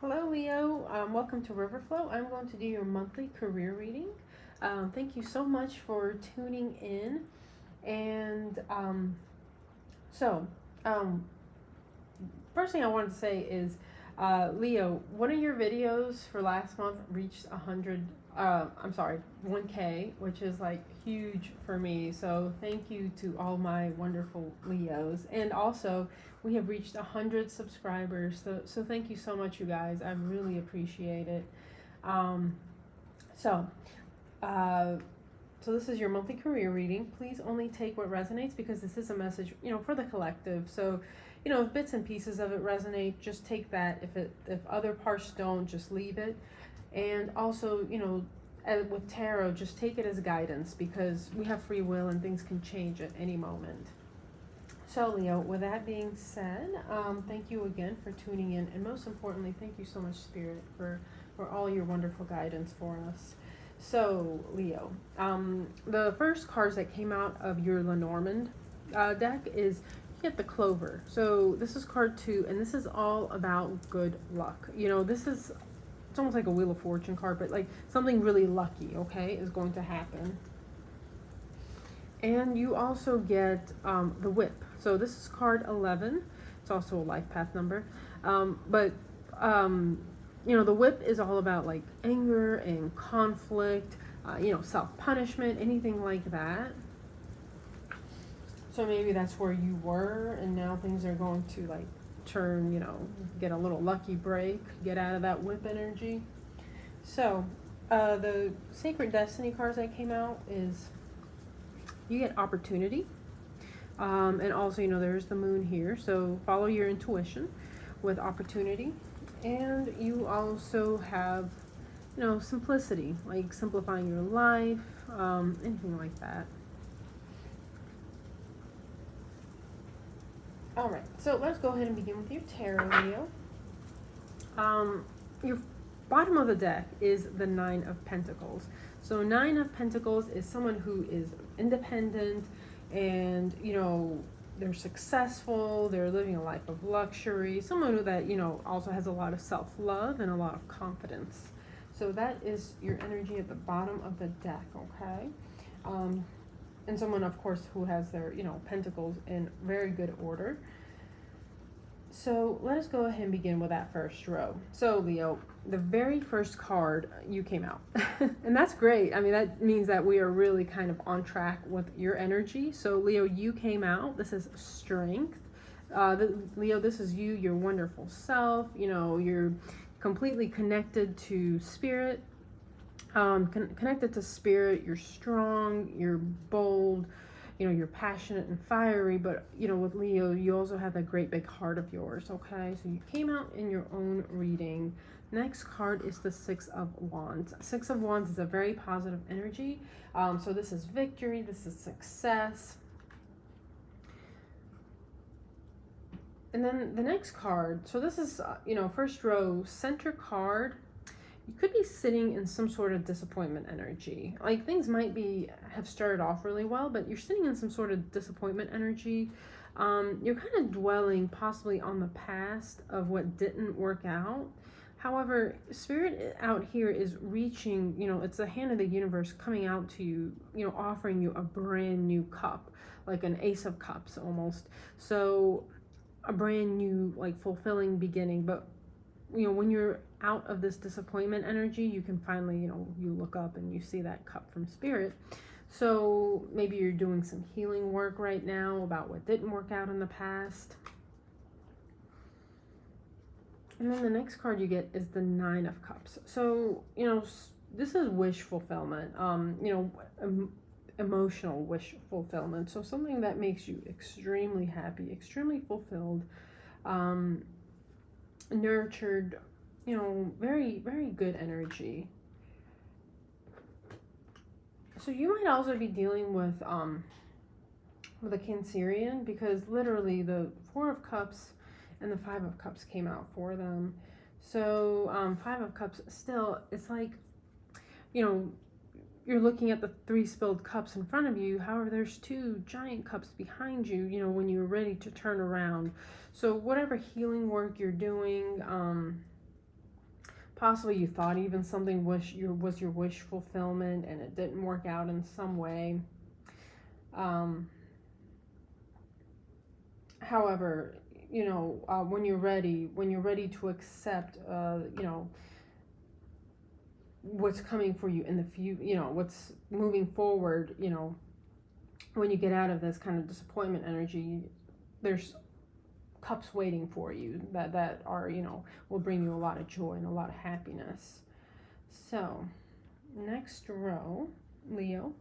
Hello, Leo. Welcome to Riverflow. I'm going to do your monthly career reading. Thank you so much for tuning in. And so, um, First thing I wanted to say is, Leo, one of your videos for last month reached 1K, which is like huge for me. So thank you to all my wonderful Leos. And also, we have reached 100 subscribers. So thank you so much, you guys. I really appreciate it. Um, so, uh, so this is your monthly career reading. Please only take what resonates because this is a message, for the collective. So, if bits and pieces of it resonate, just take that. If other parts don't, just leave it. And also, with tarot, just take it as guidance because we have free will and things can change at any moment. So, Leo, with that being said, thank you again for tuning in. And most importantly, thank you so much, Spirit, for all your wonderful guidance for us. So, Leo, the first cards that came out of your Lenormand deck is you get the Clover. So this is card 2, and this is all about good luck. It's almost like a Wheel of Fortune card, but like something really lucky, okay, is going to happen. And you also get the Whip. So this is card 11. It's also a life path number. The Whip is all about like anger and conflict, self-punishment, anything like that. So maybe that's where you were, and now things are going to like turn, get a little lucky break, get out of that Whip energy. So the Sacred Destiny cards that came out is you get opportunity. And also, there's the Moon here. So follow your intuition with opportunity. And you also have, simplicity, like simplifying your life, anything like that. All right, so let's go ahead and begin with your tarot, Leo. Your bottom of the deck is the Nine of Pentacles. So Nine of Pentacles is someone who is independent and, they're successful, they're living a life of luxury, someone who that, also has a lot of self-love and a lot of confidence. So that is your energy at the bottom of the deck, okay? And someone, of course, who has their, pentacles in very good order. So let us go ahead and begin with that first row. So Leo, the very first card, you came out. And that's great. I mean, that means that we are really kind of on track with your energy. So Leo, you came out. This is strength. Leo, this is you, your wonderful self. You're completely connected to spirit. Connected to spirit. You're strong. You're bold. You're passionate and fiery, but, with Leo, you also have that great big heart of yours, okay? So you came out in your own reading. Next card is the Six of Wands. Six of Wands is a very positive energy. So this is victory. This is success. And then the next card, so this is, first row, center card. You could be sitting in some sort of disappointment energy. Like things might have started off really well, but you're sitting in some sort of disappointment energy. You're kind of dwelling possibly on the past of what didn't work out. However, Spirit out here is reaching, it's the hand of the universe coming out to you, offering you a brand new cup, like an Ace of Cups almost. So a brand new, like fulfilling beginning. But when you're out of this disappointment energy, you can finally, you look up and you see that cup from Spirit. So maybe you're doing some healing work right now about what didn't work out in the past. And then the next card you get is the Nine of Cups. So, this is wish fulfillment, emotional wish fulfillment. So something that makes you extremely happy, extremely fulfilled, nurtured, very, very good energy. So you might also be dealing with a Cancerian, because literally the Four of Cups and the Five of Cups came out for them. So Five of Cups, still, it's like, you're looking at the 3 spilled cups in front of you. However, there's 2 giant cups behind you, when you're ready to turn around. So whatever healing work you're doing, Possibly you thought even something was your wish fulfillment and it didn't work out in some way. However, when you're ready to accept, what's coming for you in the future, what's moving forward, when you get out of this kind of disappointment energy, there's cups waiting for you that are, will bring you a lot of joy and a lot of happiness. So, next row, Leo.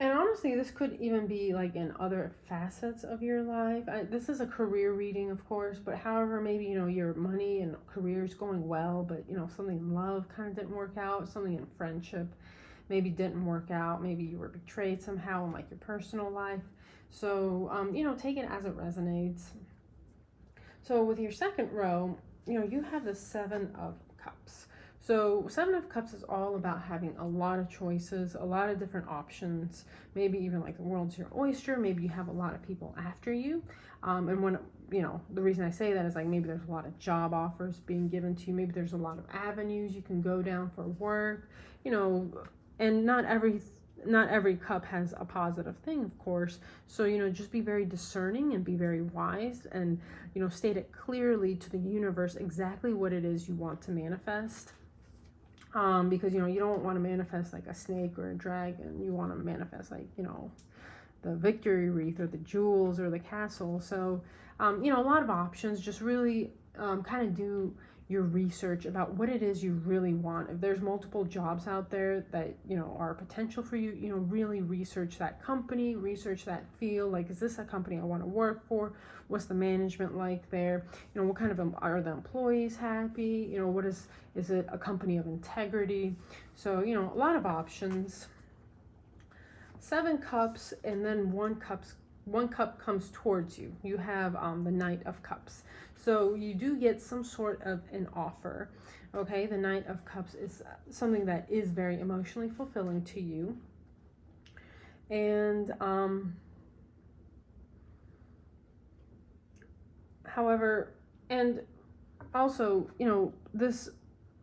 And honestly, this could even be like in other facets of your life. This is a career reading, of course, but however, maybe, your money and career is going well, but, something in love kind of didn't work out, something in friendship maybe didn't work out, maybe you were betrayed somehow in like your personal life. So, take it as it resonates. So with your second row, you have the Seven of Cups. So Seven of Cups is all about having a lot of choices, a lot of different options, maybe even like the world's your oyster. Maybe you have a lot of people after you. And when, the reason I say that is like maybe there's a lot of job offers being given to you. Maybe there's a lot of avenues you can go down for work, and not every cup has a positive thing, of course. So, just be very discerning and be very wise and, state it clearly to the universe exactly what it is you want to manifest. Because, you don't want to manifest like a snake or a dragon. You want to manifest like, the victory wreath or the jewels or the castle. So, a lot of options. Just really kind of do your research about what it is you really want. If there's multiple jobs out there that, are potential for you, really research that company, research that field. Like, is this a company I want to work for? What's the management like there? What kind of, are the employees happy? What is it a company of integrity? So, a lot of options. 7 cups, and then one cup comes towards you. You have the Knight of Cups. So you do get some sort of an offer. Okay, the Knight of Cups is something that is very emotionally fulfilling to you. And however, and also, this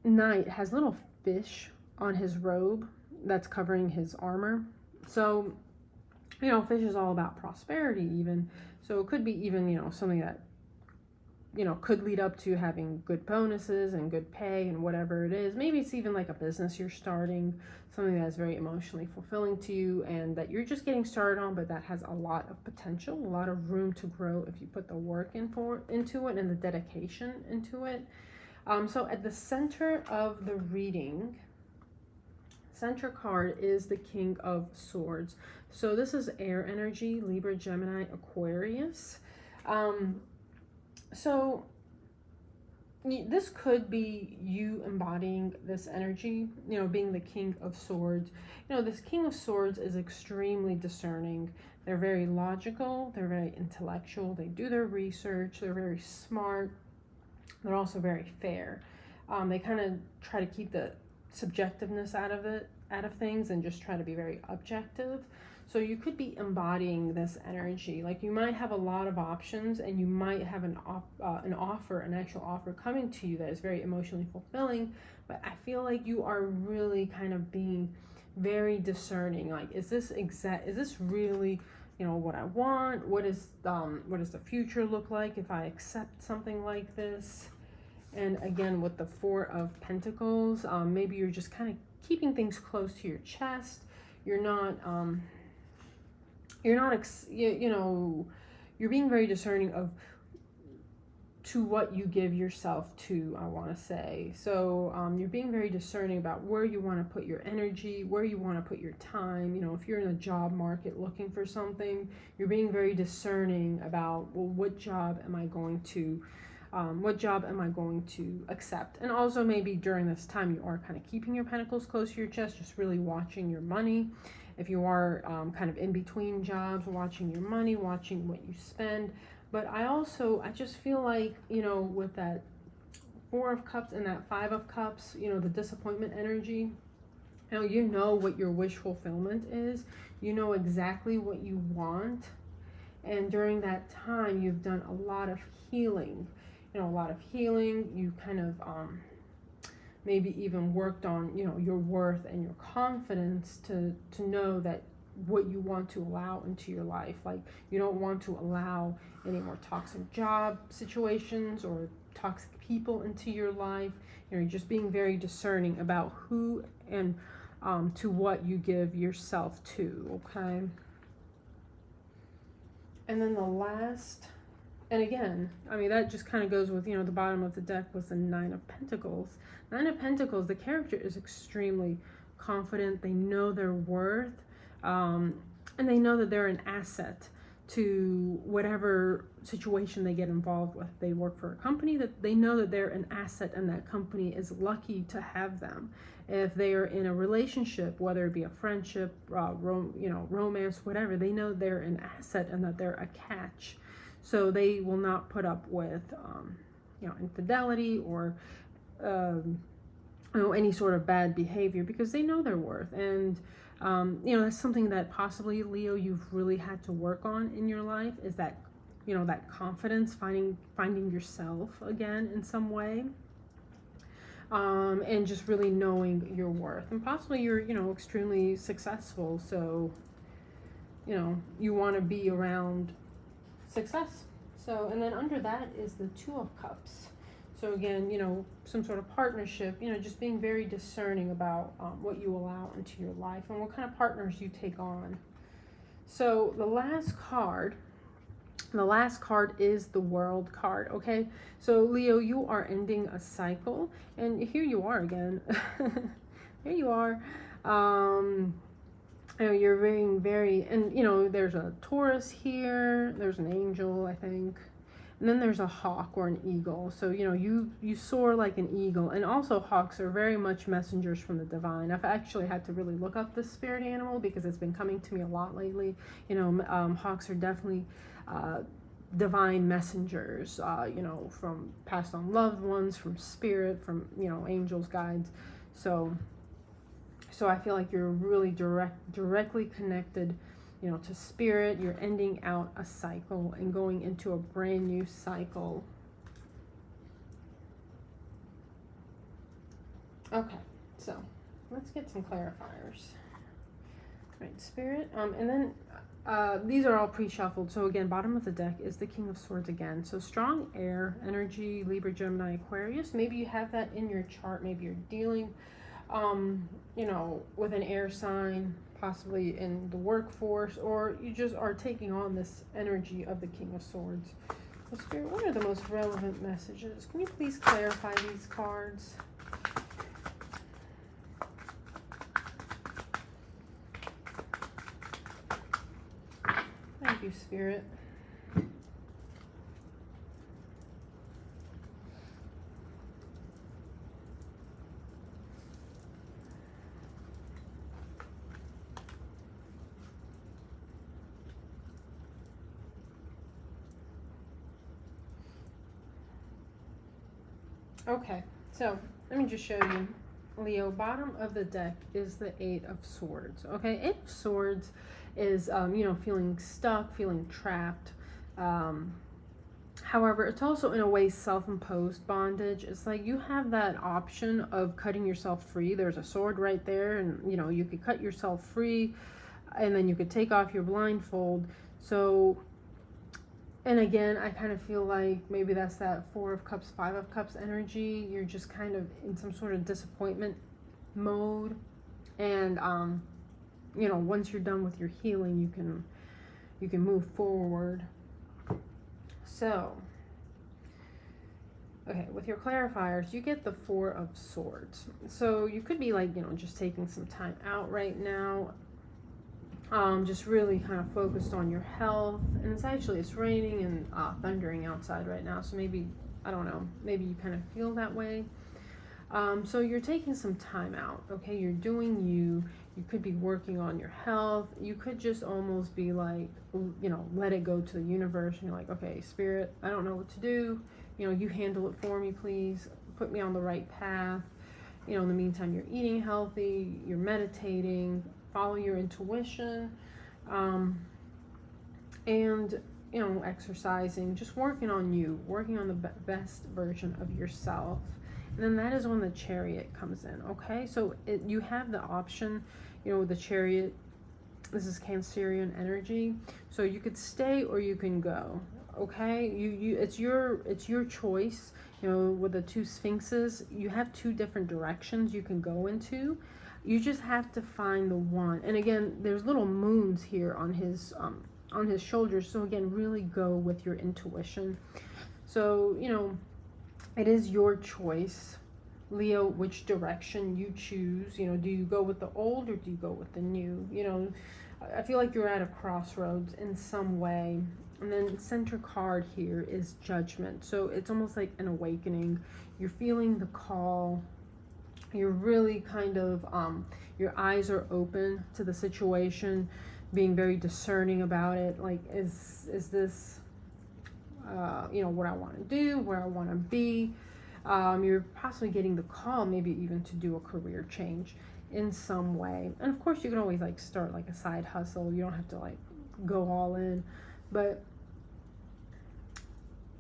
knight has little fish on his robe that's covering his armor. So, fish is all about prosperity even. So it could be even, something that, could lead up to having good bonuses and good pay and whatever it is. Maybe it's even like a business you're starting, something that is very emotionally fulfilling to you and that you're just getting started on, but that has a lot of potential, a lot of room to grow if you put the work into it and the dedication into it. So at the center of the reading, center card is the King of Swords. So this is air energy, Libra, Gemini, Aquarius. So this could be you embodying this energy, being the King of Swords. This King of Swords is extremely discerning. They're very logical. They're very intellectual. They do their research. They're very smart. They're also very fair. They kind of try to keep the subjectiveness out of things and just try to be very objective. So you could be embodying this energy. Like you might have a lot of options and you might have an actual offer coming to you that is very emotionally fulfilling, but I feel like you are really kind of being very discerning. Like, is this really, what I want? What does the future look like if I accept something like this? And again, with the Four of Pentacles, maybe you're just kind of keeping things close to your chest. You're being very discerning to what you give yourself to, I want to say. So you're being very discerning about where you want to put your energy, where you want to put your time. If you're in the job market looking for something, you're being very discerning about, well, what job am I going to accept? And also maybe during this time you are kind of keeping your pentacles close to your chest, just really watching your money. If you are kind of in between jobs, watching your money, watching what you spend. But I just feel like, with that Four of Cups and that Five of Cups, the disappointment energy, you know what your wish fulfillment is. You know exactly what you want. And during that time, you've done a lot of healing. a lot of healing. You kind of maybe even worked on, your worth and your confidence to know that what you want to allow into your life. Like, you don't want to allow any more toxic job situations or toxic people into your life. You're just being very discerning about who and to what you give yourself to, okay? And then the last, and again, I mean, that just kind of goes with, the bottom of the deck was the Nine of Pentacles. Nine of Pentacles, the character is extremely confident. They know their worth, and they know that they're an asset to whatever situation they get involved with. They work for a company that they know that they're an asset, and that company is lucky to have them. If they are in a relationship, whether it be a friendship, romance, whatever, they know they're an asset and that they're a catch. So they will not put up with, infidelity or, any sort of bad behavior, because they know their worth. And that's something that possibly, Leo, you've really had to work on in your life, is that, that confidence, finding yourself again in some way, and just really knowing your worth. And possibly you're, extremely successful, so, you want to be around success. So, and then under that is the Two of Cups. So again, some sort of partnership, just being very discerning about what you allow into your life and what kind of partners you take on. So the last card is the World card, okay? So Leo, you are ending a cycle, and here you are again. Here you are. You're very, and there's a Taurus here, there's an angel, I think. And then there's a hawk or an eagle. So, you soar like an eagle. And also hawks are very much messengers from the divine. I've actually had to really look up this spirit animal because it's been coming to me a lot lately. Hawks are definitely divine messengers, from passed on loved ones, from spirit, from, angels, guides. So I feel like you're really directly connected, to spirit. You're ending out a cycle and going into a brand new cycle. Okay, so let's get some clarifiers. Right, spirit. And then these are all pre-shuffled. So again, bottom of the deck is the King of Swords again. So strong air energy, Libra, Gemini, Aquarius. Maybe you have that in your chart. Maybe you're dealing with an air sign, possibly in the workforce, or you just are taking on this energy of the King of Swords. So Spirit, what are the most relevant messages? Can you please clarify these cards? Thank you, Spirit. Okay, so let me just show you, Leo. Bottom of the deck is the Eight of Swords. Okay, Eight of Swords is, feeling stuck, feeling trapped. However, it's also in a way self-imposed bondage. It's like you have that option of cutting yourself free. There's a sword right there, and you could cut yourself free, and then you could take off your blindfold. So. And again, I kind of feel like maybe that's that Four of Cups, Five of Cups energy. You're just kind of in some sort of disappointment mode. And, once you're done with your healing, you can move forward. So, okay, with your clarifiers, you get the Four of Swords. So you could be like, just taking some time out right now. Just really kind of focused on your health. And it's raining and thundering outside right now, so maybe, I don't know, maybe you kind of feel that way. So you're taking some time out, okay? You're doing you could be working on your health. You could just almost be like, let it go to the universe, and you're like, okay, Spirit, I don't know what to do, you handle it for me, please put me on the right path. In the meantime, you're eating healthy, you're meditating, follow your intuition, and you know, exercising, just working on you, working on the best version of yourself. And then that is when the Chariot comes in, okay? So you have the option, you know, the Chariot, this is Cancerian energy, so you could stay or you can go, okay? It's your choice. You know, with the two Sphinxes, you have two different directions you can go into. You just have to find the one. And again, there's little moons here on his shoulders. So again, really go with your intuition. So, you know, it is your choice, Leo, which direction you choose. You know, do you go with the old or do you go with the new? You know, I feel like you're at a crossroads in some way. And then center card here is Judgment. So it's almost like an awakening. You're feeling the call. You're really kind of, your eyes are open to the situation, being very discerning about it. Like, is this, you know, what I want to do, where I want to be. You're possibly getting the call, maybe even to do a career change in some way. And of course, you can always like start like a side hustle. You don't have to like go all in, but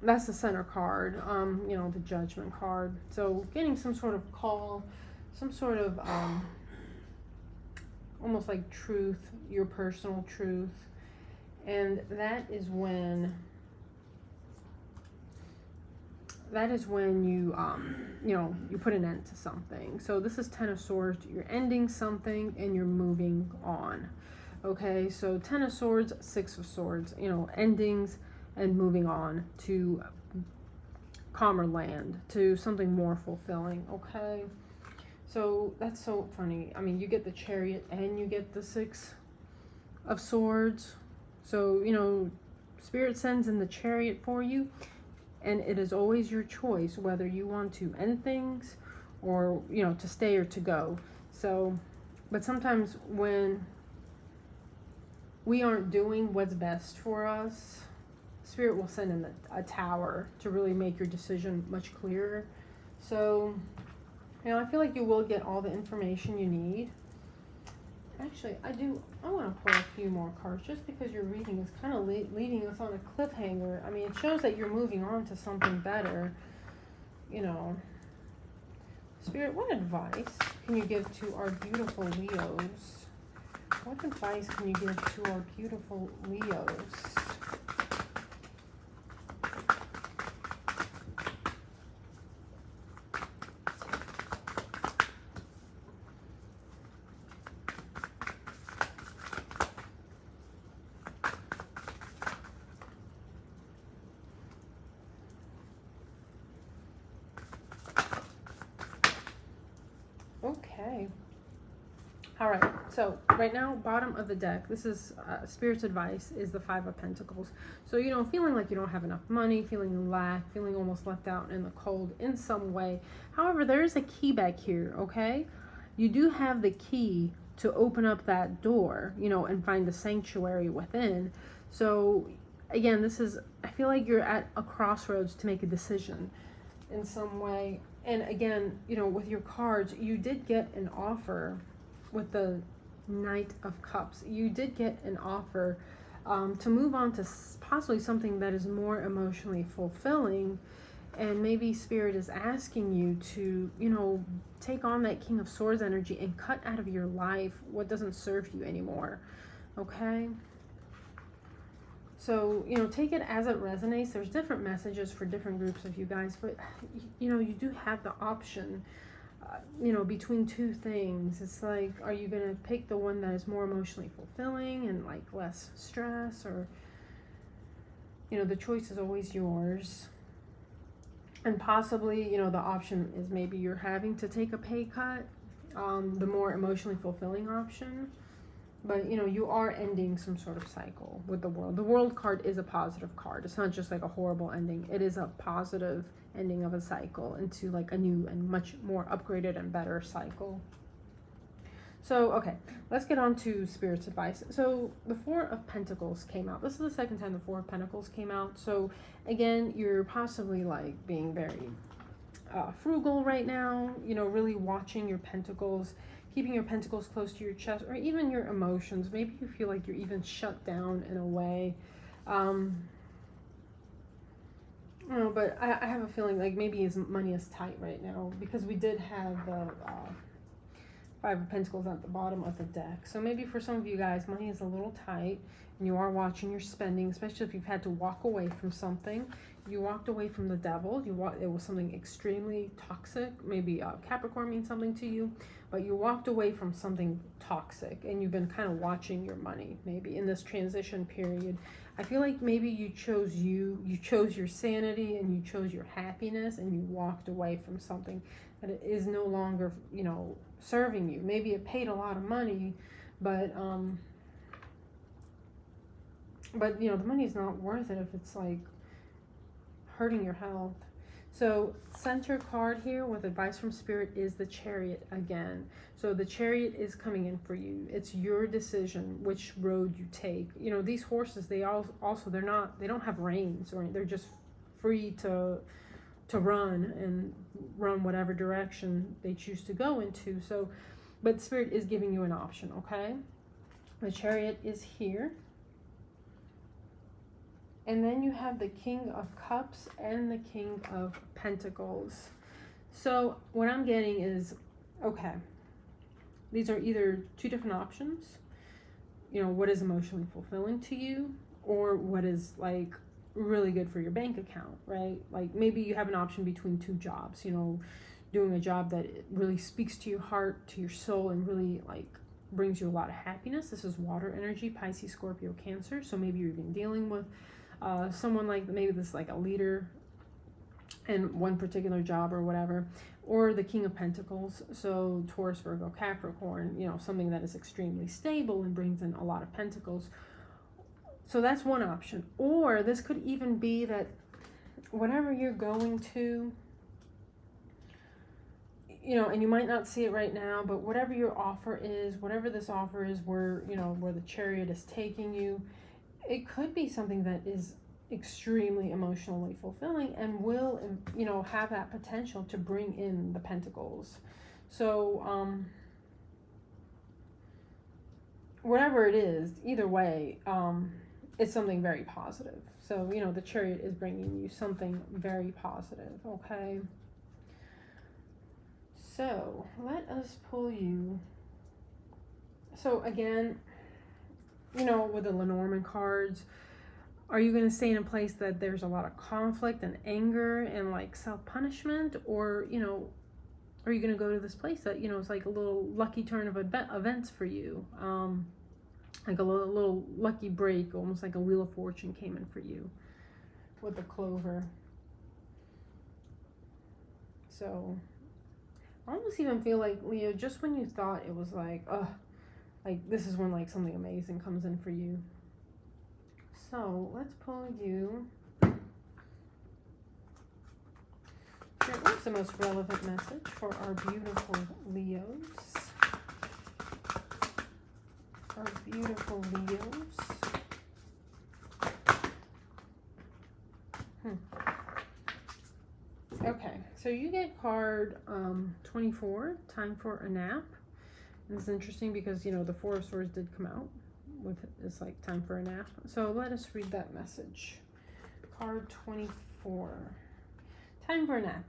that's the center card, you know, the Judgment card. So getting some sort of call, some sort of almost like truth, your personal truth. And that is when you, you know, you put an end to something. So this is Ten of Swords. You're ending something and you're moving on. Okay, so Ten of Swords, Six of Swords, you know, endings and moving on to calmer land, to something more fulfilling. Okay, so that's so funny. I mean, you get the Chariot and you get the Six of Swords. So, you know, Spirit sends in the Chariot for you. And it is always your choice whether you want to end things or, you know, to stay or to go. So, but sometimes when we aren't doing what's best for us, Spirit will send in a tower to really make your decision much clearer. So, you know, I feel like you will get all the information you need. Actually, I want to pull a few more cards just because your reading is kind of leaving us on a cliffhanger. I mean, it shows that you're moving on to something better. You know, Spirit, what advice can you give to our beautiful Leos? What advice can you give to our beautiful Leos? Okay. All right. So right now, bottom of the deck, this is Spirit's advice is the Five of Pentacles. So, you know, feeling like you don't have enough money, feeling lack, feeling almost left out in the cold in some way. However, there is a key back here, okay? You do have the key to open up that door, you know, and find the sanctuary within. So, again, this is, I feel like you're at a crossroads to make a decision in some way. And again, you know, with your cards, you did get an offer with the Knight of Cups. You did get an offer to move on to possibly something that is more emotionally fulfilling. And maybe Spirit is asking you to, you know, take on that King of Swords energy and cut out of your life what doesn't serve you anymore. Okay? So, you know, take it as it resonates. There's different messages for different groups of you guys, but, you know, you do have the option, you know, between two things. It's like, are you going to pick the one that is more emotionally fulfilling and, like, less stress? Or, you know, the choice is always yours. And possibly, you know, the option is maybe you're having to take a pay cut, the more emotionally fulfilling option. But, you know, you are ending some sort of cycle with the World. The World card is a positive card. It's not just like a horrible ending. It is a positive ending of a cycle into like a new and much more upgraded and better cycle. So, okay, let's get on to Spirit's advice. So, the Four of Pentacles came out. This is the second time the Four of Pentacles came out. So, again, you're possibly like being very frugal right now, you know, really watching your pentacles, keeping your pentacles close to your chest, or even your emotions. Maybe you feel like you're even shut down in a way. No, but I have a feeling like maybe his money is tight right now because we did have the Five of Pentacles at the bottom of the deck. So maybe for some of you guys, money is a little tight and you are watching your spending, especially if you've had to walk away from something. You walked away from the devil. It was something extremely toxic. Maybe Capricorn means something to you, but you walked away from something toxic and you've been kind of watching your money maybe in this transition period. I feel like maybe you chose your sanity and you chose your happiness and you walked away from something that it is no longer, you know, serving you. Maybe it paid a lot of money, but you know, the money's not worth it if it's like hurting your health. So center card here with advice from Spirit is the Chariot again. So the Chariot is coming in for you. It's your decision which road you take. You know, these horses, they don't have reins, or they're just free to run and run whatever direction they choose to go into. So, but Spirit is giving you an option, okay? The Chariot is here. And then you have the King of Cups and the King of Pentacles. So what I'm getting is, okay, these are either two different options. You know, what is emotionally fulfilling to you, or what is like really good for your bank account, right? Like maybe you have an option between two jobs, you know, doing a job that really speaks to your heart, to your soul, and really like brings you a lot of happiness. This is water energy, Pisces, Scorpio, Cancer. So maybe you're even dealing with someone like maybe this like a leader in one particular job or whatever, or the King of Pentacles, so Taurus, Virgo, Capricorn, you know, something that is extremely stable and brings in a lot of pentacles. So that's one option. Or this could even be that whatever you're going to, you know, and you might not see it right now, but whatever your offer is, whatever this offer is, where, you know, where the Chariot is taking you, it could be something that is extremely emotionally fulfilling and will, you know, have that potential to bring in the pentacles. So whatever it is, either way, it's something very positive. So, you know, the Chariot is bringing you something very positive, okay? So let us pull you. So again, you know, with the Lenormand cards, are you going to stay in a place that there's a lot of conflict and anger and like self-punishment? Or, you know, are you going to go to this place that, you know, it's like a little lucky turn of events for you? Like a little lucky break, almost like a Wheel of Fortune came in for you with the Clover. So I almost even feel like, Leo, just when you thought it was like, oh, like this is when like something amazing comes in for you. So let's pull you. What's the most relevant message for our beautiful Leos? Our beautiful Leos. Okay, so you get card 24, Time for a Nap. And it's interesting because, you know, the Four of Swords did come out with it's like time for a nap. So let us read that message. Card 24. Time for a nap.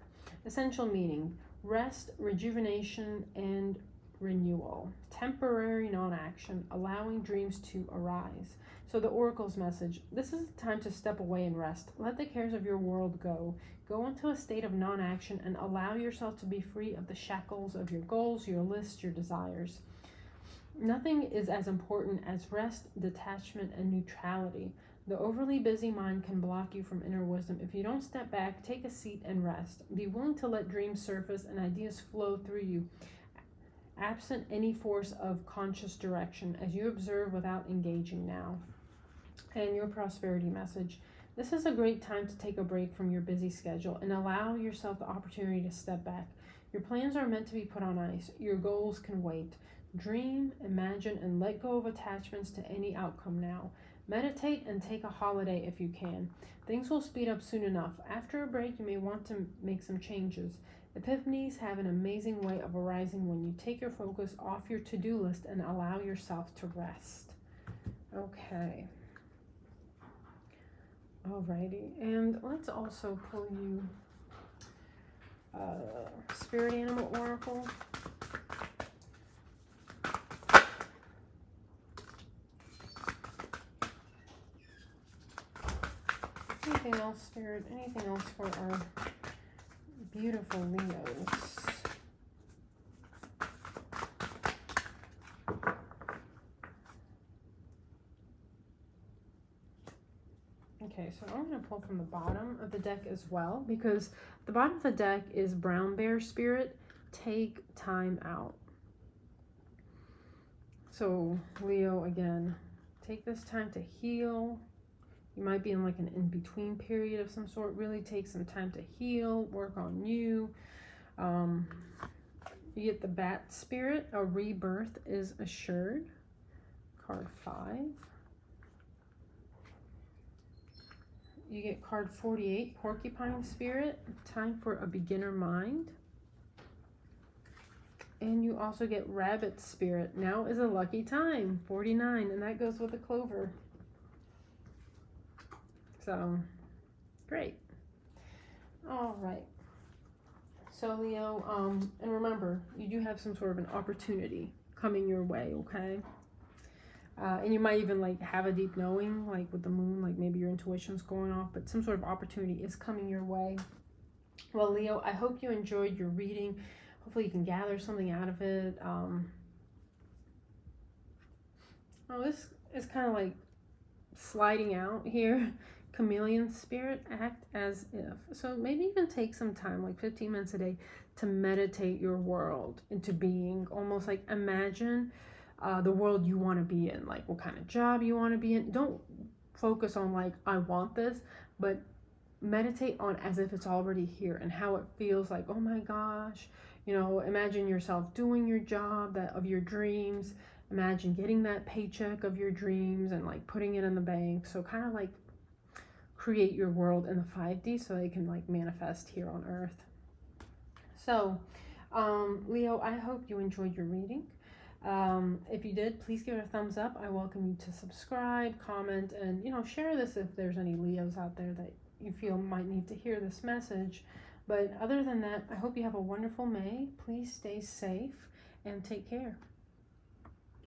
Essential meaning: rest, rejuvenation, and renewal. Temporary non-action, allowing dreams to arise. So the Oracle's message: this is the time to step away and rest. Let the cares of your world go. Go into a state of non-action and allow yourself to be free of the shackles of your goals, your lists, your desires. Nothing is as important as rest, detachment, and neutrality. The overly busy mind can block you from inner wisdom. If you don't step back, take a seat and rest. Be willing to let dreams surface and ideas flow through you, absent any force of conscious direction, as you observe without engaging now. And your prosperity message: this is a great time to take a break from your busy schedule and allow yourself the opportunity to step back. Your plans are meant to be put on ice. Your goals can wait. Dream, imagine, and let go of attachments to any outcome now. Meditate and take a holiday if you can. Things will speed up soon enough. After a break, you may want to make some changes. Epiphanies have an amazing way of arising when you take your focus off your to-do list and allow yourself to rest. Okay. Alrighty, and let's also pull you Spirit Animal Oracle. Anything else, Spirit? Anything else for our beautiful Leos? Okay, so I'm going to pull from the bottom of the deck as well, because the bottom of the deck is Brown Bear Spirit. Take time out. So Leo, again, take this time to heal. You might be in like an in-between period of some sort. Really take some time to heal, work on you. You get the Bat Spirit. A rebirth is assured. Card 5. You get card 48, Porcupine Spirit. Time for a beginner mind. And you also get Rabbit Spirit. Now is a lucky time, 49, and that goes with the clover. So, great. All right. So, Leo, and remember, you do have some sort of an opportunity coming your way, okay? And you might even like have a deep knowing, like with the moon, like maybe your intuition's going off, but some sort of opportunity is coming your way. Well, Leo, I hope you enjoyed your reading. Hopefully you can gather something out of it. This is kind of like sliding out here. Chameleon Spirit, act as if. So maybe even take some time, like 15 minutes a day, to meditate your world into being. Almost like imagine the world you want to be in, like what kind of job you want to be in. Don't focus on like, I want this, but meditate on as if it's already here and how it feels like, oh my gosh, you know, imagine yourself doing your job that of your dreams. Imagine getting that paycheck of your dreams and like putting it in the bank. So kind of like create your world in the 5D so they can like manifest here on Earth. So, Leo, I hope you enjoyed your reading. If you did, please give it a thumbs up. I welcome you to subscribe, comment, and, you know, share this if there's any Leos out there that you feel might need to hear this message. But other than that, I hope you have a wonderful May. Please stay safe and take care.